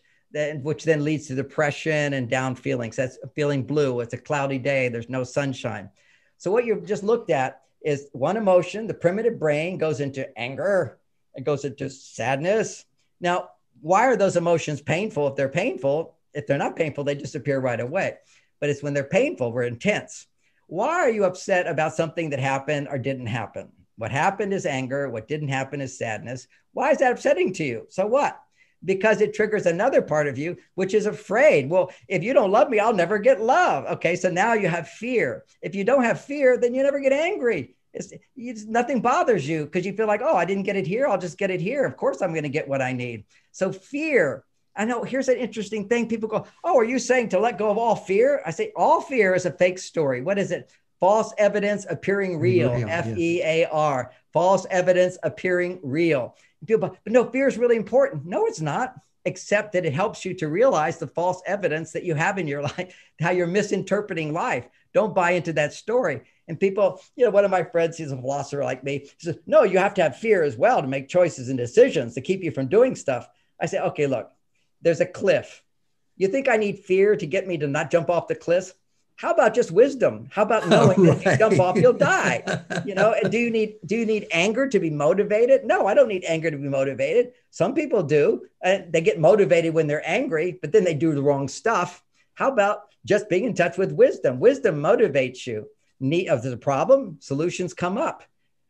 which then leads to depression and down feelings. That's feeling blue. It's a cloudy day. There's no sunshine. So what you've just looked at is one emotion. The primitive brain goes into anger. It goes into sadness. Now, why are those emotions painful? If they're painful, if they're not painful, they disappear right away. But it's when they're painful, we're intense. Why are you upset about something that happened or didn't happen? What happened is anger. What didn't happen is sadness. Why is that upsetting to you? So what? Because it triggers another part of you, which is afraid. Well, if you don't love me, I'll never get love. Okay, so now you have fear. If you don't have fear, then you never get angry. Nothing bothers you because you feel like, oh, I didn't get it here. I'll just get it here. Of course, I'm going to get what I need. So fear. I know here's an interesting thing. People go, oh, are you saying to let go of all fear? I say all fear is a fake story. What is it? False evidence appearing real. F-E-A-R. False evidence appearing real. People, but no, fear is really important. No, it's not, except that it helps you to realize the false evidence that you have in your life, how you're misinterpreting life. Don't buy into that story. And people, one of my friends, he's a philosopher like me, he says, no, you have to have fear as well to make choices and decisions to keep you from doing stuff. I say, okay, look, there's a cliff. You think I need fear to get me to not jump off the cliff? How about just wisdom? How about knowing that if you jump off, you'll die? And do you need anger to be motivated? No, I don't need anger to be motivated. Some people do. They get motivated when they're angry, but then they do the wrong stuff. How about just being in touch with wisdom? Wisdom motivates you. If there's a problem, solutions come up.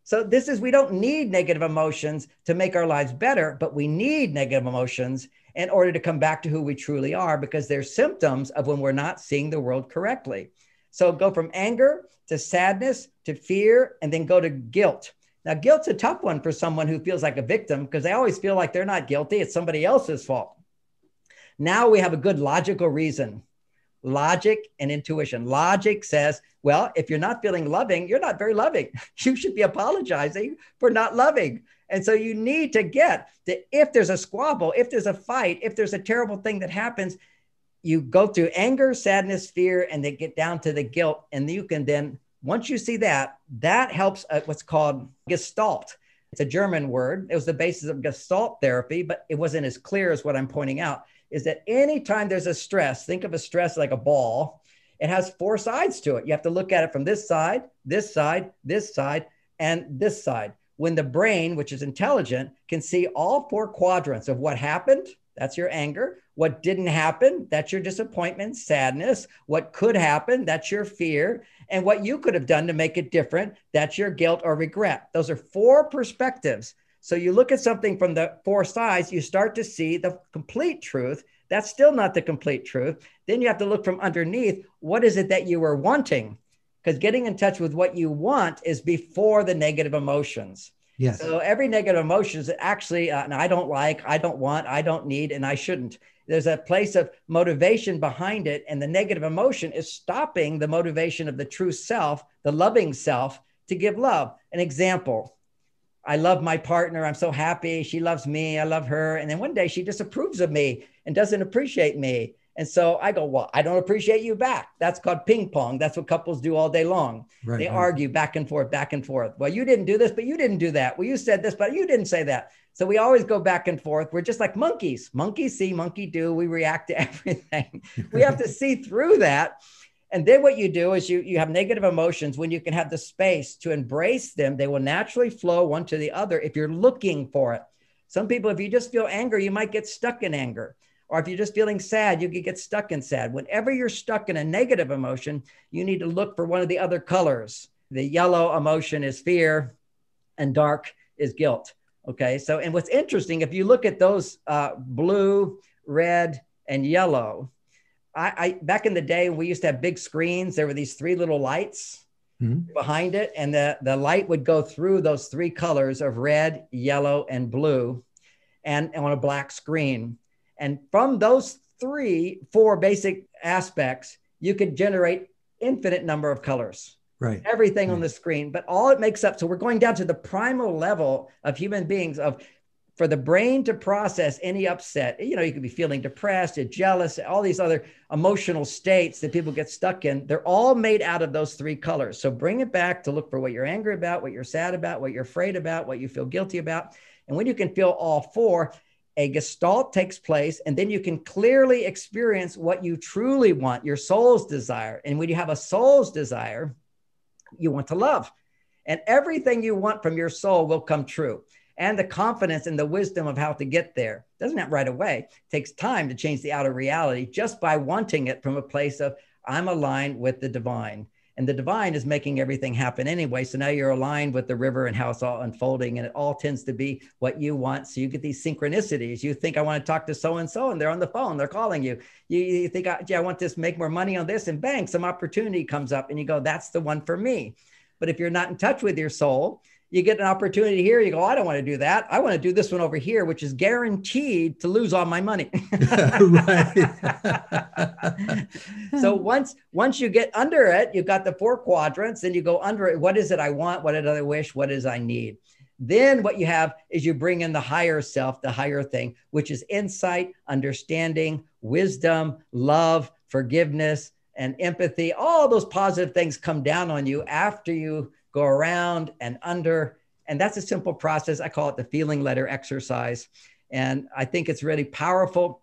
So we don't need negative emotions to make our lives better, but we need negative emotions in order to come back to who we truly are, because they're symptoms of when we're not seeing the world correctly. So go from anger to sadness to fear, and then go to guilt. Now, guilt's a tough one for someone who feels like a victim, because they always feel like they're not guilty. It's somebody else's fault. Now we have a good logical reason. Logic and intuition. Logic says, well, if you're not feeling loving, you're not very loving. You should be apologizing for not loving. And so you need to get that if there's a squabble, if there's a fight, if there's a terrible thing that happens, you go through anger, sadness, fear, and then get down to the guilt. And you can then, once you see that helps what's called Gestalt. It's a German word. It was the basis of Gestalt therapy, but it wasn't as clear as what I'm pointing out, is that anytime there's a stress, think of a stress like a ball, it has four sides to it. You have to look at it from this side, this side, this side, and this side. When the brain, which is intelligent, can see all four quadrants of what happened, that's your anger. What didn't happen, that's your disappointment, sadness. What could happen, that's your fear. And what you could have done to make it different, that's your guilt or regret. Those are four perspectives. So you look at something from the four sides, you start to see the complete truth. That's still not the complete truth. Then you have to look from underneath. What is it that you were wanting? Because getting in touch with what you want is before the negative emotions. Yes. So every negative emotion is actually, I don't like, I don't want, I don't need, and I shouldn't. There's a place of motivation behind it. And the negative emotion is stopping the motivation of the true self, the loving self, to give love. An example, I love my partner. I'm so happy. She loves me. I love her. And then one day she disapproves of me and doesn't appreciate me. And so I go, well, I don't appreciate you back. That's called ping pong. That's what couples do all day long. Right, they argue back and forth, back and forth. Well, you didn't do this, but you didn't do that. Well, you said this, but you didn't say that. So we always go back and forth. We're just like monkeys. Monkey see, monkey do. We react to everything. We have to see through that. And then what you do is you have negative emotions. When you can have the space to embrace them, they will naturally flow one to the other if you're looking for it. Some people, if you just feel anger, you might get stuck in anger. Or if you're just feeling sad, you could get stuck in sad. Whenever you're stuck in a negative emotion, you need to look for one of the other colors. The yellow emotion is fear and dark is guilt. Okay. So, and what's interesting, if you look at those blue, red, and yellow, I back in the day when we used to have big screens, there were these three little lights behind it. And the light would go through those three colors of red, yellow, and blue and on a black screen. And from those four basic aspects, you could generate infinite number of colors, right? Everything on the screen, but all it makes up. So we're going down to the primal level of human beings for the brain to process any upset. You could be feeling depressed, jealous, all these other emotional states that people get stuck in. They're all made out of those three colors. So bring it back to look for what you're angry about, what you're sad about, what you're afraid about, what you feel guilty about. And when you can feel all four, a gestalt takes place, and then you can clearly experience what you truly want, your soul's desire. And when you have a soul's desire, you want to love. And everything you want from your soul will come true. And the confidence and the wisdom of how to get there doesn't happen right away. It takes time to change the outer reality just by wanting it from a place of, I'm aligned with the divine. And the divine is making everything happen anyway. So now you're aligned with the river and how it's all unfolding. And it all tends to be what you want. So you get these synchronicities. You think, I want to talk to so-and-so, and they're on the phone. They're calling you. You think, I want to make more money on this. And bang, some opportunity comes up. And you go, that's the one for me. But if you're not in touch with your soul, you get an opportunity here. You go, I don't want to do that. I want to do this one over here, which is guaranteed to lose all my money. Right. So once you get under it, you've got the four quadrants, and you go under it. What is it I want? What did I wish? What is I need? Then what you have is you bring in the higher self, the higher thing, which is insight, understanding, wisdom, love, forgiveness, and empathy. All those positive things come down on you after you go around and under. And that's a simple process. I call it the feeling letter exercise. And I think it's really powerful.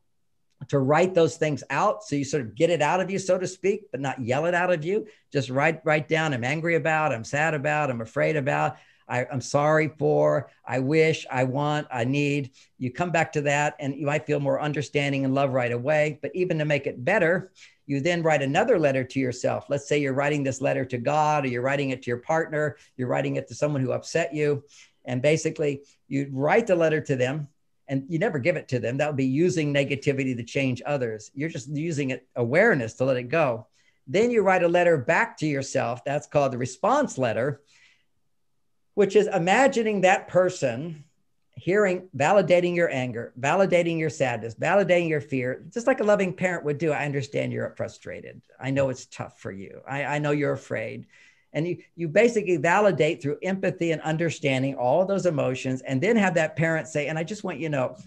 to write those things out. So you sort of get it out of you, so to speak, but not yell it out of you. Just write down, I'm angry about, I'm sad about, I'm afraid about, I'm sorry for, I wish, I want, I need. You come back to that and you might feel more understanding and love right away. But even to make it better, you then write another letter to yourself. Let's say you're writing this letter to God, or you're writing it to your partner, you're writing it to someone who upset you. And basically you write the letter to them and you never give it to them. That would be using negativity to change others. You're just using it awareness to let it go. Then you write a letter back to yourself. That's called the response letter, which is imagining that person hearing, validating your anger, validating your sadness, validating your fear, just like a loving parent would do. I understand you're frustrated. I know it's tough for you. I know you're afraid. And you basically validate through empathy and understanding all of those emotions, and then have that parent say, and I just want you to know,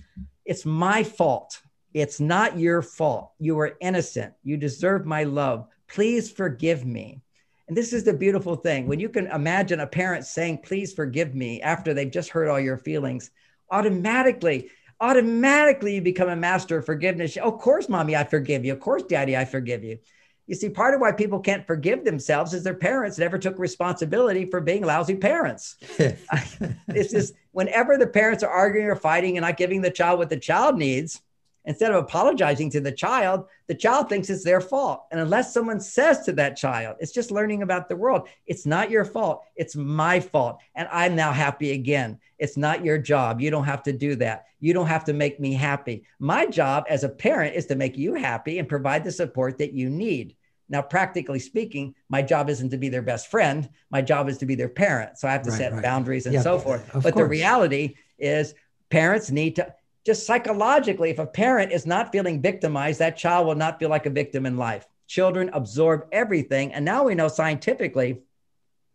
it's my fault. It's not your fault. You were innocent. You deserve my love. Please forgive me. And this is the beautiful thing. When you can imagine a parent saying, please forgive me, after they've just heard all your feelings, automatically you become a master of forgiveness. Of course, mommy, I forgive you. Of course, daddy, I forgive you. You see, part of why people can't forgive themselves is their parents never took responsibility for being lousy parents. It's just whenever the parents are arguing or fighting and not giving the child what the child needs, instead of apologizing to the child thinks it's their fault. And unless someone says to that child, it's just learning about the world. It's not your fault. It's my fault. And I'm now happy again. It's not your job. You don't have to do that. You don't have to make me happy. My job as a parent is to make you happy and provide the support that you need. Now, practically speaking, my job isn't to be their best friend. My job is to be their parent. So I have to set boundaries and so forth. But the reality is parents need to, just psychologically, if a parent is not feeling victimized, that child will not feel like a victim in life. Children absorb everything. And now we know scientifically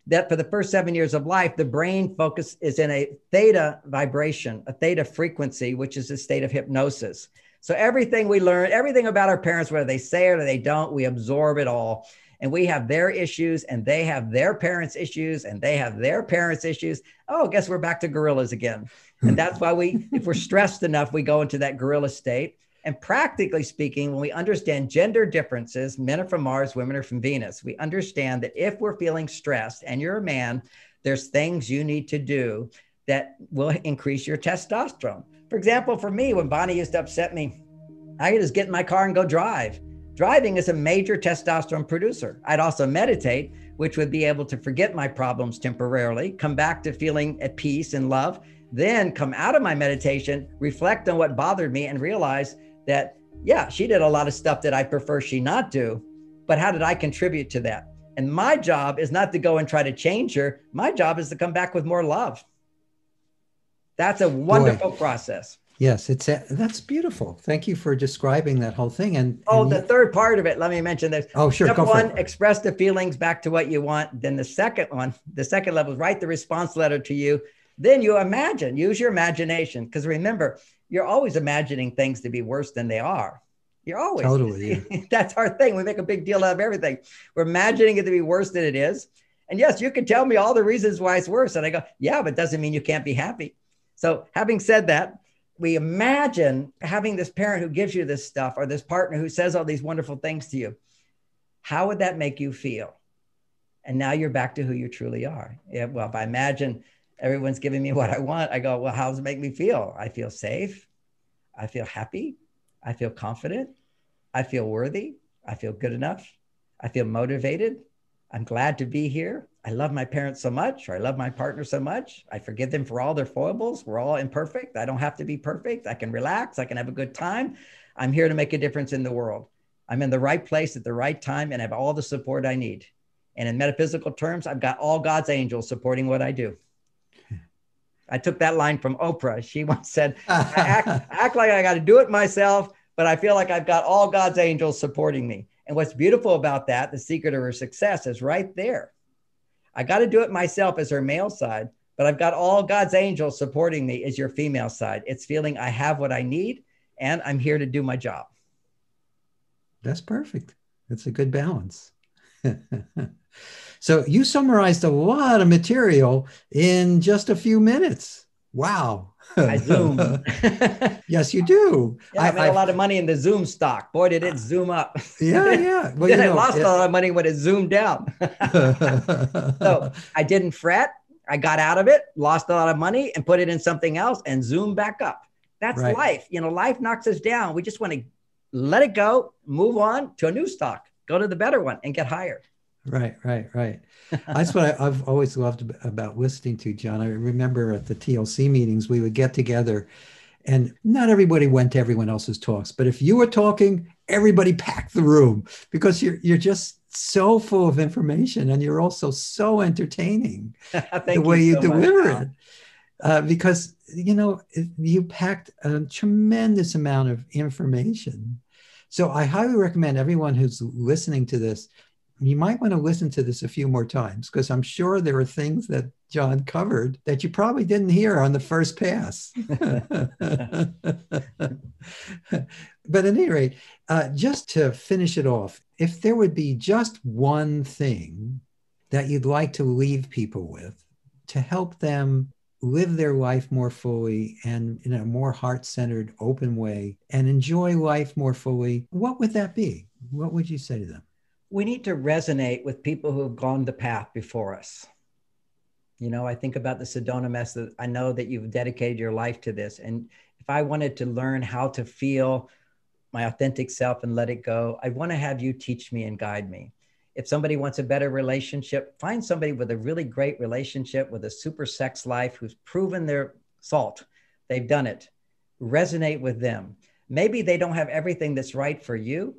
that for the first 7 years of life, the brain focus is in a theta vibration, a theta frequency, which is a state of hypnosis. So everything we learn, everything about our parents, whether they say it or they don't, we absorb it all. And we have their issues and they have their parents' issues and they have their parents' issues. Oh, guess we're back to gorillas again. And that's why if we're stressed enough, we go into that gorilla state. And practically speaking, when we understand gender differences, men are from Mars, women are from Venus, we understand that if we're feeling stressed and you're a man, there's things you need to do that will increase your testosterone. For example, for me, when Bonnie used to upset me, I could just get in my car and go drive. Driving is a major testosterone producer. I'd also meditate, which would be able to forget my problems temporarily, come back to feeling at peace and love, then come out of my meditation, reflect on what bothered me and realize that, yeah, she did a lot of stuff that I prefer she not do, but how did I contribute to that? And my job is not to go and try to change her. My job is to come back with more love. That's a wonderful process. Yes, that's beautiful. Thank you for describing that whole thing. And the third part of it, let me mention this. Oh, sure. Step one, express the feelings back to what you want. Then the second level is write the response letter to you. Then you imagine, use your imagination. Because remember, you're always imagining things to be worse than they are. You're always. Totally. Yeah. That's our thing. We make a big deal out of everything. We're imagining it to be worse than it is. And yes, you can tell me all the reasons why it's worse. And I go, yeah, but it doesn't mean you can't be happy. So having said that, we imagine having this parent who gives you this stuff or this partner who says all these wonderful things to you. How would that make you feel? And now you're back to who you truly are. Yeah, well, if I imagine everyone's giving me what I want, I go, well, how does it make me feel? I feel safe. I feel happy. I feel confident. I feel worthy. I feel good enough. I feel motivated. I'm glad to be here. I love my parents so much, or I love my partner so much. I forgive them for all their foibles. We're all imperfect. I don't have to be perfect. I can relax. I can have a good time. I'm here to make a difference in the world. I'm in the right place at the right time and have all the support I need. And in metaphysical terms, I've got all God's angels supporting what I do. I took that line from Oprah. She once said, I act like I got to do it myself, but I feel like I've got all God's angels supporting me. And what's beautiful about that, the secret of her success is right there. I got to do it myself as her male side, but I've got all God's angels supporting me as your female side. It's feeling I have what I need and I'm here to do my job. That's perfect. That's a good balance. So you summarized a lot of material in just a few minutes. Wow. I Zoom. Yes, you do. Yeah, I made a lot of money in the Zoom stock. Boy, did it zoom up. Yeah, yeah. Well, Then I lost a lot of money when it zoomed down. So I didn't fret. I got out of it, lost a lot of money, and put it in something else and zoomed back up. That's right. Life. Life knocks us down. We just want to let it go, move on to a new stock, go to the better one and get higher. Right. That's what I've always loved about listening to John. I remember at the TLC meetings, we would get together and not everybody went to everyone else's talks, but if you were talking, everybody packed the room because you're just so full of information and you're also so entertaining the way you deliver it. Because, you packed a tremendous amount of information. So I highly recommend everyone who's listening to this, you might want to listen to this a few more times because I'm sure there are things that John covered that you probably didn't hear on the first pass. But at any rate, just to finish it off, if there would be just one thing that you'd like to leave people with to help them live their life more fully and in a more heart-centered, open way and enjoy life more fully, what would that be? What would you say to them? We need to resonate with people who have gone the path before us. I think about the Sedona method. I know that you've dedicated your life to this. And if I wanted to learn how to feel my authentic self and let it go, I want to have you teach me and guide me. If somebody wants a better relationship, find somebody with a really great relationship with a super sex life who's proven their salt. They've done it. Resonate with them. Maybe they don't have everything that's right for you,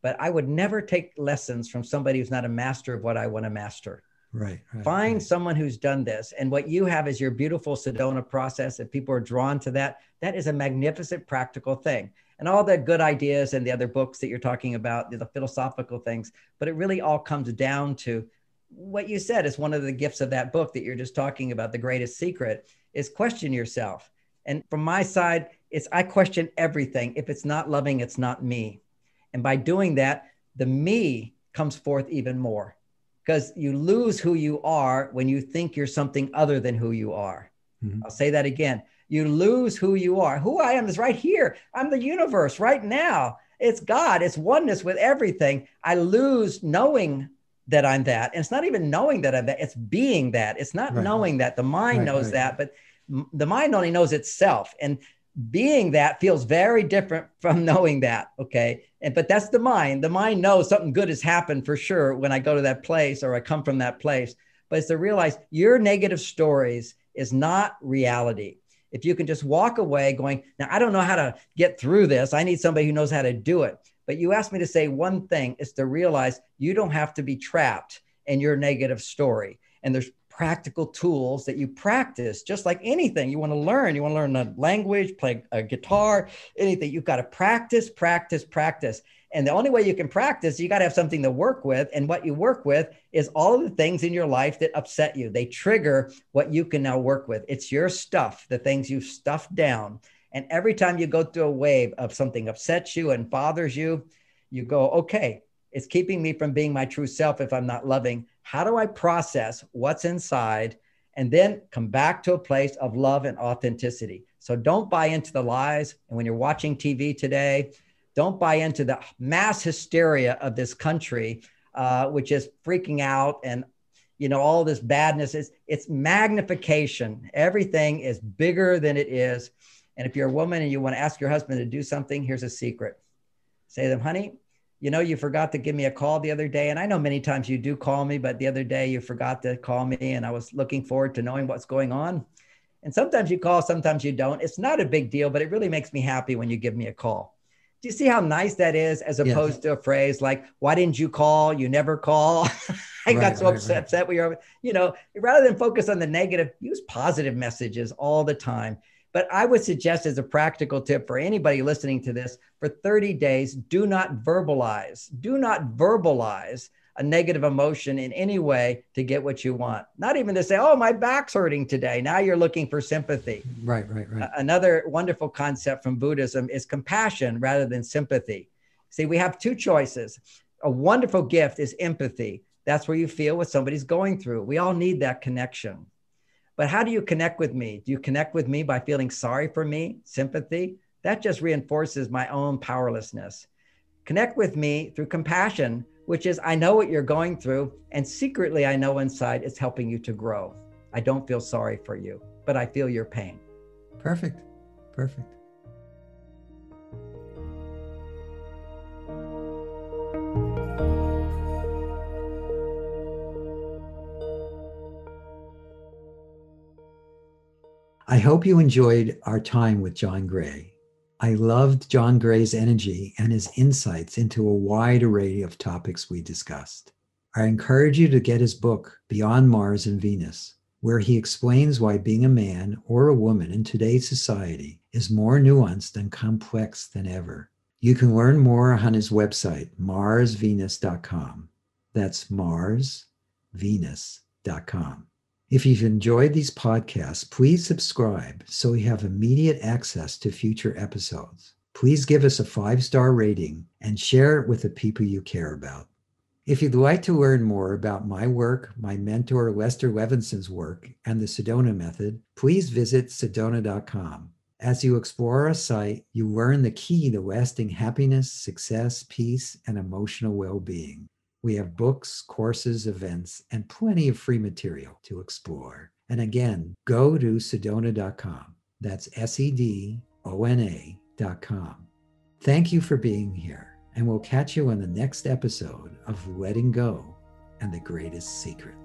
but I would never take lessons from somebody who's not a master of what I want to master. Right. Find someone who's done this. And what you have is your beautiful Sedona process. If people are drawn to that, that is a magnificent practical thing. And all the good ideas and the other books that you're talking about, the philosophical things, but it really all comes down to what you said is one of the gifts of that book that you're just talking about. The greatest secret is question yourself. And from my side, I question everything. If it's not loving, it's not me. And by doing that, the me comes forth even more because you lose who you are when you think you're something other than who you are. Mm-hmm. I'll say that again. You lose who you are. Who I am is right here. I'm the universe right now. It's God. It's oneness with everything. I lose knowing that I'm that. And it's not even knowing that I'm that. It's being that. It's not knowing that. The mind knows that, but the mind only knows itself. And being that feels very different from knowing that. Okay. But that's the mind. The mind knows something good has happened for sure when I go to that place or I come from that place. But it's to realize your negative stories is not reality. If you can just walk away going, now I don't know how to get through this. I need somebody who knows how to do it. But you asked me to say one thing is to realize you don't have to be trapped in your negative story. And there's practical tools that you practice, just like anything you want to learn. You want to learn a language, play a guitar, anything. You've got to practice. And the only way you can practice, you got to have something to work with. And what you work with is all of the things in your life that upset you. They trigger what you can now work with. It's your stuff, the things you've stuffed down. And every time you go through a wave of something upsets you and bothers you, you go, okay, it's keeping me from being my true self if I'm not loving. How do I process what's inside and then come back to a place of love and authenticity? So don't buy into the lies. And when you're watching TV today, don't buy into the mass hysteria of this country, which is freaking out and, all this badness. It's magnification. Everything is bigger than it is. And if you're a woman and you want to ask your husband to do something, here's a secret. Say to them, honey, you forgot to give me a call the other day. And I know many times you do call me, but the other day you forgot to call me. And I was looking forward to knowing what's going on. And sometimes you call, sometimes you don't. It's not a big deal, but it really makes me happy when you give me a call. Do you see how nice that is as opposed to a phrase like, why didn't you call? You never call. I got so upset we are, rather than focus on the negative, use positive messages all the time. But I would suggest as a practical tip for anybody listening to this, for 30 days, do not verbalize a negative emotion in any way to get what you want. Not even to say, oh, my back's hurting today. Now you're looking for sympathy. Right. Another wonderful concept from Buddhism is compassion rather than sympathy. See, we have two choices. A wonderful gift is empathy. That's where you feel what somebody's going through. We all need that connection. But how do you connect with me? Do you connect with me by feeling sorry for me, sympathy? That just reinforces my own powerlessness. Connect with me through compassion, which is I know what you're going through, and secretly I know inside it's helping you to grow. I don't feel sorry for you, but I feel your pain. Perfect. Perfect. I hope you enjoyed our time with John Gray. I loved John Gray's energy and his insights into a wide array of topics we discussed. I encourage you to get his book, Beyond Mars and Venus, where he explains why being a man or a woman in today's society is more nuanced and complex than ever. You can learn more on his website, marsvenus.com. That's marsvenus.com. If you've enjoyed these podcasts, please subscribe so you have immediate access to future episodes. Please give us a 5-star rating and share it with the people you care about. If you'd like to learn more about my work, my mentor Lester Levinson's work, and the Sedona Method, please visit sedona.com. As you explore our site, you learn the key to lasting happiness, success, peace, and emotional well-being. We have books, courses, events, and plenty of free material to explore. And again, go to sedona.com. That's sedona.com. Thank you for being here, and we'll catch you on the next episode of Letting Go and the Greatest Secret.